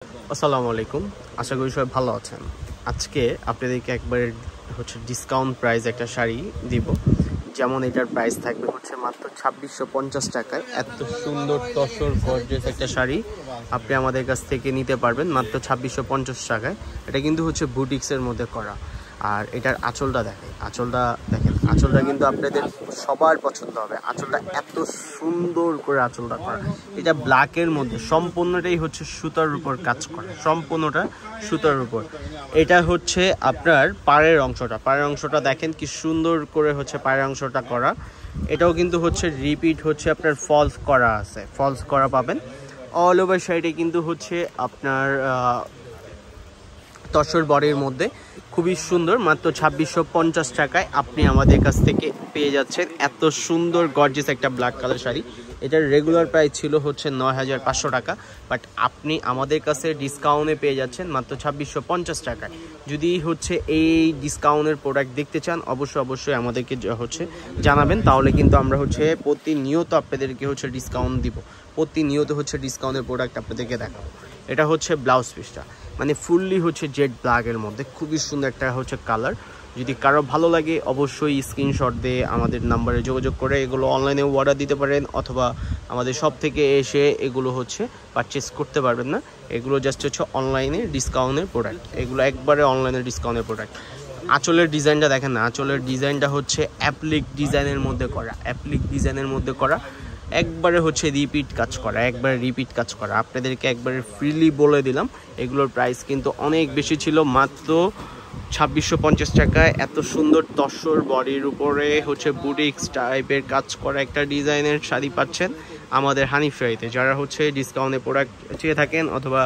আসসালামু আলাইকুম, আশা করি সবাই ভালো আছেন। আজকে আপনাদেরকে একবার ডিসকাউন্ট প্রাইস একটা শাড়ি দিব। যেমন এটার প্রাইস থাকবে মাত্র 2650 টাকায়। এত সুন্দর তসর গর্জিয়াস একটা শাড়ি আপনি আমাদের কাছ থেকে নিতে পারবেন মাত্র 2650 টাকায়। এটা কিন্তু বুটিক্সের মধ্যে করা। আর এটার আঁচলটা দেখেন, আঁচলটা কিন্তু আপনাদের সবার পছন্দ হবে। আঁচলটা এত সুন্দর করে আঁচলটা করা। এটা ব্ল্যাকের মধ্যে সম্পূর্ণটাই সুতার উপর কাজ করা, সম্পূর্ণটা সুতার উপর। এটা আপনার পাড়ের অংশটা দেখেন কি সুন্দর করে পাড়ের অংশটা করা। এটাও কিন্তু রিপিট আপনার ফলস করা আছে, ফলস করা পাবেন। অল ওভার সাইডে কিন্তু আপনার তসর বডির মধ্যে খুবই সুন্দর। মাত্র 2650 টাকায় আপনি আমাদের কাছ থেকে পেয়ে যাচ্ছেন এত সুন্দর গর্জিয়াস একটা ব্ল্যাক কালার শাড়ি। এটার রেগুলার প্রাইস ছিল 9500 টাকা, বাট আপনি আমাদের কাছে ডিসকাউন্টে পেয়ে যাচ্ছেন মাত্র 2650 টাকায়। যদি এই ডিসকাউন্টের প্রোডাক্ট দেখতে চান অবশ্যই আমাদেরকে জানাবেন, তাহলে কিন্তু আমরা প্রতিনিয়ত আপনাদেরকে ডিসকাউন্ট দিব, প্রতিনিয়ত ডিসকাউন্টের প্রোডাক্ট আপনাদেরকে দেখাবো। এটা ব্লাউজ পিসটা মানে ফুললি জেড ব্ল্যাকের মধ্যে খুবই সুন্দর একটা কালার। যদি কারো ভালো লাগে অবশ্যই স্ক্রিনশট দিয়ে আমাদের নাম্বারে যোগাযোগ করে এগুলো অনলাইনে অর্ডার দিতে পারেন, অথবা আমাদের শপ থেকে এসে এগুলো পারচেস করতে পারবেন না। এগুলো জাস্ট অনলাইনে ডিসকাউন্টের প্রোডাক্ট, এগুলো একবারে অনলাইনে ডিসকাউন্টের প্রোডাক্ট। আঁচলের ডিজাইনটা দেখেন না, আঁচলের ডিজাইনটা অ্যাপ্লিক ডিজাইনের মধ্যে করা, অ্যাপ্লিক ডিজাইনের মধ্যে করা। একবারে রিপিট কাজ করা। আপনাদেরকে একবারে ফ্রিলি বলে দিলাম, এগুলোর প্রাইস কিন্তু অনেক বেশি ছিল, মাত্র 2650 টাকায়। এত সুন্দর তসর বডির উপরে বুটিক্স টাইপের কাজ করা একটা ডিজাইনের শাড়ি পাচ্ছেন আমাদের হানিফ শাড়িতে। যারা ডিসকাউন্টে প্রোডাক্ট চেয়ে থাকেন অথবা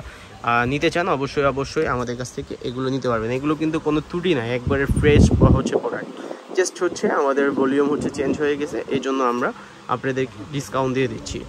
নিতে চান অবশ্যই আমাদের কাছ থেকে এগুলো নিতে পারবেন। এগুলো কিন্তু কোনো ত্রুটি নাই, একবারে ফ্রেশ প্রোডাক্ট। জাস্ট আমাদের ভলিউম চেঞ্জ হয়ে গেছে, এই জন্য আমরা আপনাদেরকে ডিসকাউন্ট দিয়ে দিচ্ছি।